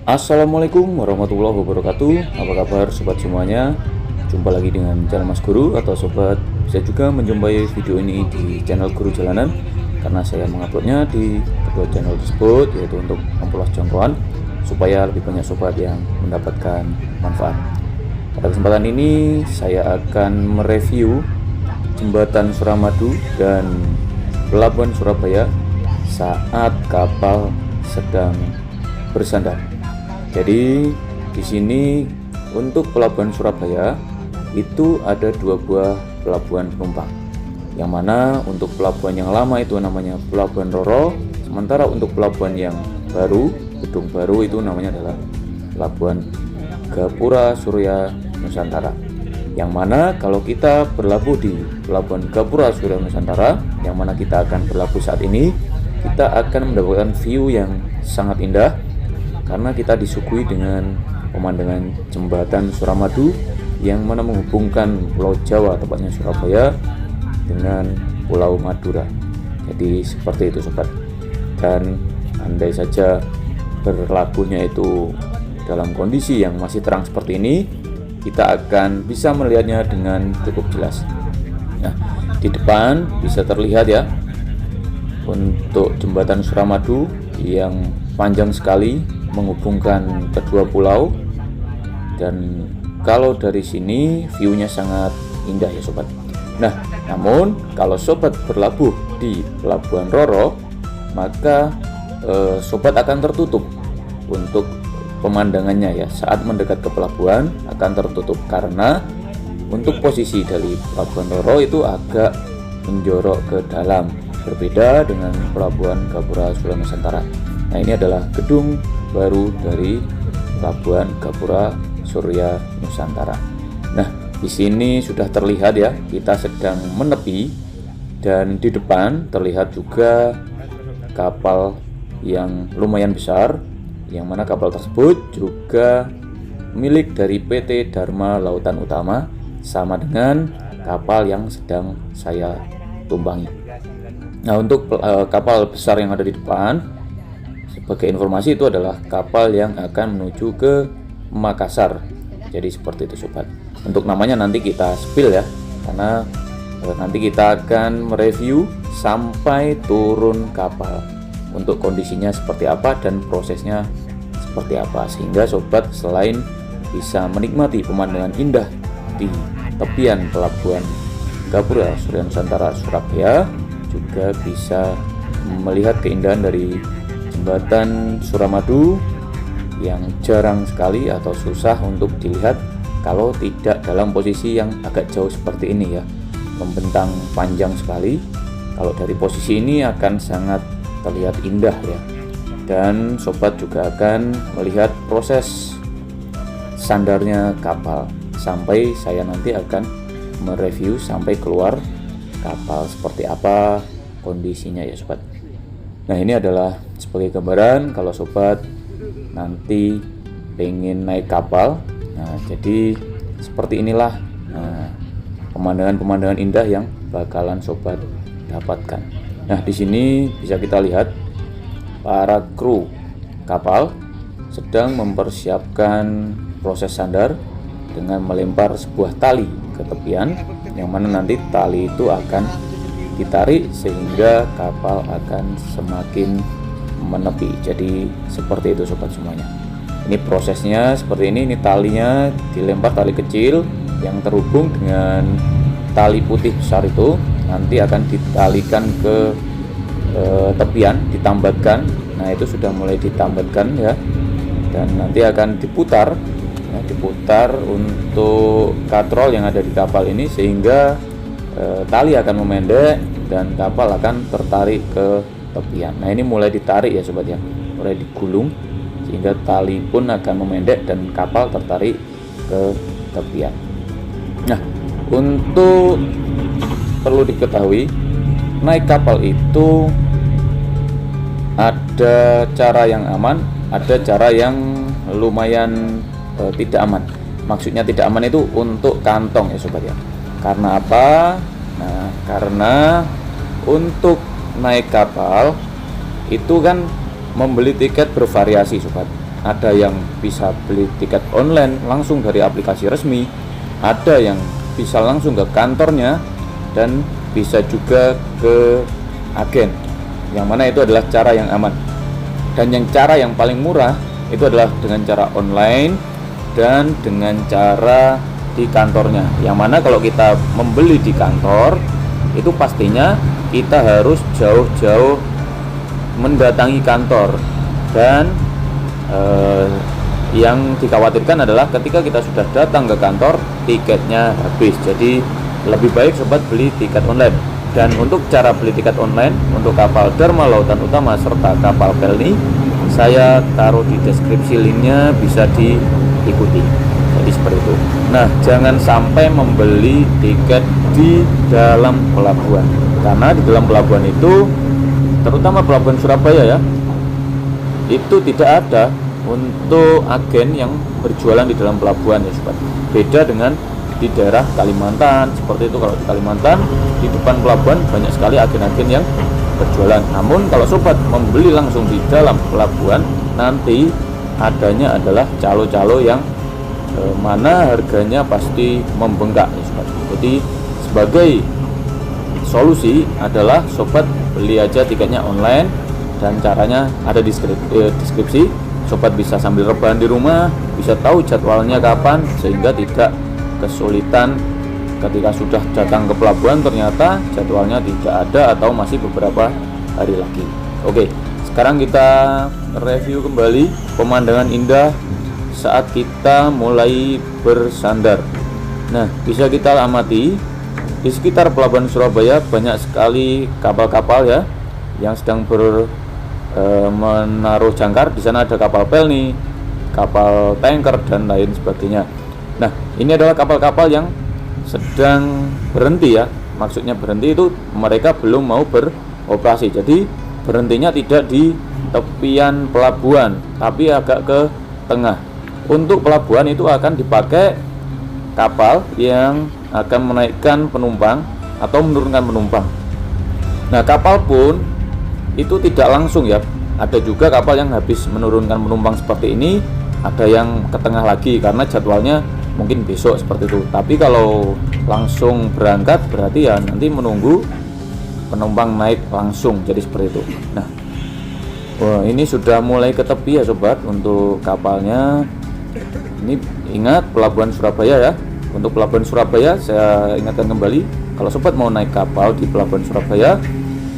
Assalamualaikum warahmatullahi wabarakatuh. Apa kabar sobat semuanya? Jumpa lagi dengan channel Mas Guru, atau sobat bisa juga menjumpai video ini di channel Guru Jalanan, karena saya menguploadnya di kedua channel tersebut, yaitu untuk memperluas jangkauan supaya lebih banyak sobat yang mendapatkan manfaat. Pada kesempatan ini saya akan mereview jembatan Suramadu dan pelabuhan Surabaya saat kapal sedang bersandar. Jadi di sini untuk pelabuhan Surabaya itu ada dua buah pelabuhan penumpang. Yang mana untuk pelabuhan yang lama itu namanya Pelabuhan Roro, sementara untuk pelabuhan yang baru, gedung baru, itu namanya adalah Pelabuhan Gapura Surya Nusantara. Yang mana kalau kita berlabuh di Pelabuhan Gapura Surya Nusantara, yang mana kita akan berlabuh saat ini, kita akan mendapatkan view yang sangat indah karena kita disuguhi dengan pemandangan jembatan Suramadu yang mana menghubungkan Pulau Jawa, tepatnya Surabaya, dengan Pulau Madura. Jadi seperti itu sobat. Dan andai saja berlabuhnya itu dalam kondisi yang masih terang seperti ini, kita akan bisa melihatnya dengan cukup jelas. Nah, di depan bisa terlihat ya untuk jembatan Suramadu yang panjang sekali menghubungkan kedua pulau, dan kalau dari sini view-nya sangat indah ya sobat. Nah, namun kalau sobat berlabuh di Pelabuhan Roro, maka sobat akan tertutup untuk pemandangannya ya. Saat mendekat ke pelabuhan akan tertutup karena untuk posisi dari Pelabuhan Roro itu agak menjorok ke dalam, berbeda dengan Pelabuhan Gapura Surya Nusantara. Nah, ini adalah gedung baru dari Pelabuhan Gapura Surya Nusantara. Nah, di sini sudah terlihat ya, kita sedang menepi, dan di depan terlihat juga kapal yang lumayan besar, yang mana kapal tersebut juga milik dari PT Dharma Lautan Utama, sama dengan kapal yang sedang saya tumpangi. Nah, untuk kapal besar yang ada di depan, sebagai informasi, itu adalah kapal yang akan menuju ke Makassar. Jadi seperti itu sobat. Untuk namanya nanti kita spill ya, karena nanti kita akan mereview sampai turun kapal untuk kondisinya seperti apa dan prosesnya seperti apa, sehingga sobat selain bisa menikmati pemandangan indah di tepian Pelabuhan Gapura Surya Nusantara Surabaya, juga bisa melihat keindahan dari jembatan Suramadu yang jarang sekali atau susah untuk dilihat kalau tidak dalam posisi yang agak jauh seperti ini ya, membentang panjang sekali. Kalau dari posisi ini akan sangat terlihat indah ya, dan sobat juga akan melihat proses sandarnya kapal sampai saya nanti akan mereview sampai keluar kapal seperti apa kondisinya ya sobat. Nah, ini adalah sebagai gambaran kalau sobat nanti pengen naik kapal. Nah, jadi seperti inilah pemandangan-pemandangan indah yang bakalan sobat dapatkan. Nah, di sini bisa kita lihat para kru kapal sedang mempersiapkan proses sandar dengan melempar sebuah tali ke tepian, yang mana nanti tali itu akan ditarik sehingga kapal akan semakin menepi. Jadi seperti itu sobat semuanya. Ini prosesnya seperti ini talinya dilempar, tali kecil yang terhubung dengan tali putih besar itu nanti akan ditalikan ke tepian, ditambatkan. Nah, itu sudah mulai ditambatkan ya, dan nanti akan diputar ya, diputar untuk katrol yang ada di kapal ini, sehingga tali akan memendek dan kapal akan tertarik ke tepian. Nah, ini mulai ditarik ya sobat ya, mulai digulung sehingga tali pun akan memendek dan kapal tertarik ke tepian. Nah, untuk perlu diketahui, naik kapal itu ada cara yang aman, ada cara yang lumayan tidak aman. Maksudnya tidak aman itu untuk kantong ya sobat ya. Karena apa? Nah, karena untuk naik kapal itu kan membeli tiket bervariasi sobat. ada yang bisa beli tiket online langsung dari aplikasi resmi, ada yang bisa langsung ke kantornya, dan bisa juga ke agen, yang mana itu adalah cara yang aman. Dan yang cara yang paling murah itu adalah dengan cara online dan dengan cara di kantornya, yang mana kalau kita membeli di kantor itu pastinya kita harus jauh-jauh mendatangi kantor. Dan yang dikhawatirkan adalah ketika kita sudah datang ke kantor, tiketnya habis. Jadi lebih baik sobat beli tiket online. Dan untuk cara beli tiket online untuk kapal Dharma Lautan Utama serta kapal Pelni, saya taruh di deskripsi, linknya bisa diikuti. Jadi seperti itu. Nah, jangan sampai membeli tiket di dalam pelabuhan, karena di dalam pelabuhan itu, terutama pelabuhan Surabaya ya, itu tidak ada untuk agen yang berjualan di dalam pelabuhan ya sobat. Beda dengan di daerah Kalimantan, seperti itu. Kalau di Kalimantan, di depan pelabuhan banyak sekali agen-agen yang berjualan. Namun kalau sobat membeli langsung di dalam pelabuhan, nanti adanya adalah calo-calo yang mana harganya pasti membengkak ya sobat. Jadi sebagai solusi adalah sobat beli aja tiketnya online, dan caranya ada di deskripsi. Sobat bisa sambil rebahan di rumah, bisa tahu jadwalnya kapan, sehingga tidak kesulitan ketika sudah datang ke pelabuhan ternyata jadwalnya tidak ada atau masih beberapa hari lagi. Oke, sekarang kita review kembali pemandangan indah saat kita mulai bersandar. Nah, bisa kita amati di sekitar pelabuhan Surabaya banyak sekali kapal-kapal ya yang sedang menaruh jangkar. Di sana ada kapal Pelni, kapal tanker, dan lain sebagainya. Nah, ini adalah kapal-kapal yang sedang berhenti ya. Maksudnya berhenti itu mereka belum mau beroperasi. Jadi berhentinya tidak di tepian pelabuhan, tapi agak ke tengah. Untuk pelabuhan itu akan dipakai kapal yang akan menaikkan penumpang atau menurunkan penumpang. Nah, kapal pun itu tidak langsung ya. Ada juga kapal yang habis menurunkan penumpang seperti ini, ada yang ke tengah lagi karena jadwalnya mungkin besok seperti itu. Tapi kalau langsung berangkat berarti ya nanti menunggu penumpang naik langsung, jadi seperti itu. Nah, ini sudah mulai ke tepi ya sobat untuk kapalnya. Ini ingat pelabuhan Surabaya ya. Untuk pelabuhan Surabaya saya ingatkan kembali, kalau sobat mau naik kapal di pelabuhan Surabaya,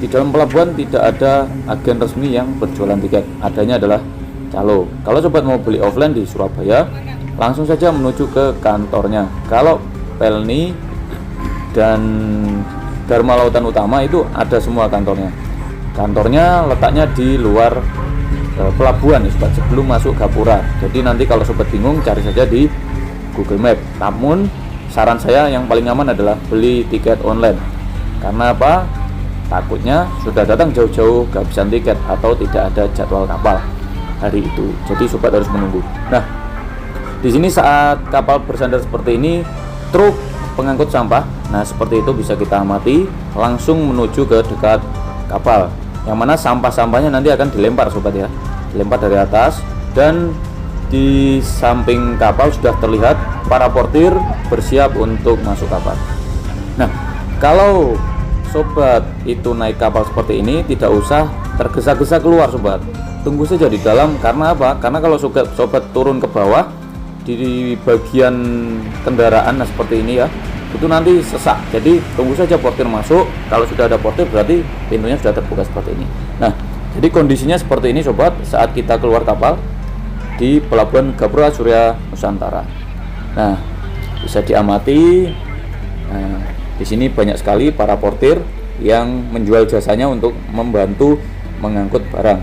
di dalam pelabuhan tidak ada agen resmi yang berjualan tiket, adanya adalah calo. Kalau sobat mau beli offline di Surabaya, langsung saja menuju ke kantornya. Kalau Pelni dan Dharma Lautan Utama itu ada semua kantornya. Kantornya letaknya di luar pelabuhan ya sobat, sebelum masuk Gapura. Jadi nanti kalau sobat bingung, cari saja di Google Map. Namun saran saya yang paling aman adalah beli tiket online. Karena apa? Takutnya sudah datang jauh-jauh kehabisan tiket atau tidak ada jadwal kapal hari itu. Jadi sobat harus menunggu. Nah, di sini saat kapal bersandar seperti ini, truk pengangkut sampah, nah seperti itu bisa kita amati langsung menuju ke dekat kapal, yang mana sampah-sampahnya nanti akan dilempar sobat ya, dilempar dari atas. Dan di samping kapal sudah terlihat para portir bersiap untuk masuk kapal. Nah, kalau sobat itu naik kapal seperti ini, tidak usah tergesa-gesa keluar sobat, tunggu saja di dalam. Karena apa? Karena kalau sobat turun ke bawah di bagian kendaraan, nah seperti ini ya, itu nanti sesak. Jadi tunggu saja portir masuk. Kalau sudah ada portir berarti pintunya sudah terbuka seperti ini. Nah, jadi kondisinya seperti ini sobat saat kita keluar kapal di pelabuhan Gapura Surya Nusantara. Nah, bisa diamati. Nah, di sini banyak sekali para portir yang menjual jasanya untuk membantu mengangkut barang.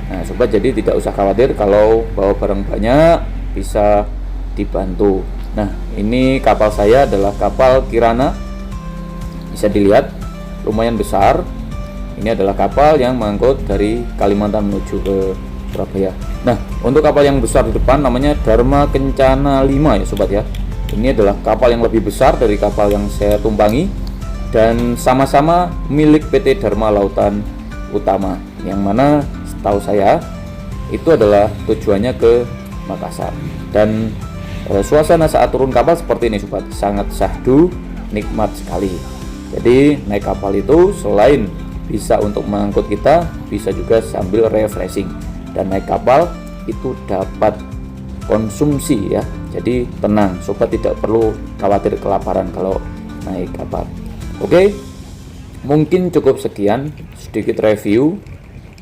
Nah, sobat jadi tidak usah khawatir kalau bawa barang banyak, bisa dibantu. Nah, ini kapal saya adalah kapal Kirana. Bisa dilihat lumayan besar. Ini adalah kapal yang mengangkut dari Kalimantan menuju ke Surabaya. Nah, untuk kapal yang besar di depan namanya Dharma Kencana 5 ya sobat ya. Ini adalah kapal yang lebih besar dari kapal yang saya tumpangi dan sama-sama milik PT Dharma Lautan Utama, yang mana setahu saya itu adalah tujuannya ke Makassar. Dan suasana saat turun kapal seperti ini sobat, sangat syahdu, nikmat sekali. Jadi naik kapal itu selain bisa untuk mengangkut kita, bisa juga sambil refreshing. Dan naik kapal itu dapat konsumsi ya, jadi tenang sobat, tidak perlu khawatir kelaparan kalau naik kapal. Oke, mungkin cukup sekian sedikit review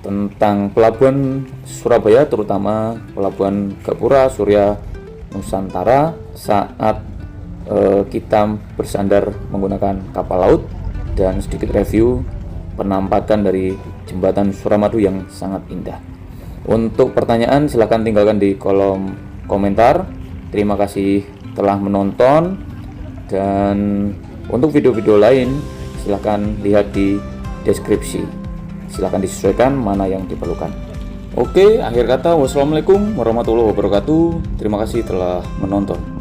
tentang pelabuhan Surabaya, terutama pelabuhan Gapura Surya Nusantara saat kita bersandar menggunakan kapal laut, dan sedikit review penampakan dari jembatan Suramadu yang sangat indah. Untuk pertanyaan silahkan tinggalkan di kolom komentar. Terima kasih telah menonton, dan untuk video-video lain silahkan lihat di deskripsi. Silahkan disesuaikan mana yang diperlukan. Oke, akhir kata wassalamualaikum warahmatullahi wabarakatuh. Terima kasih telah menonton.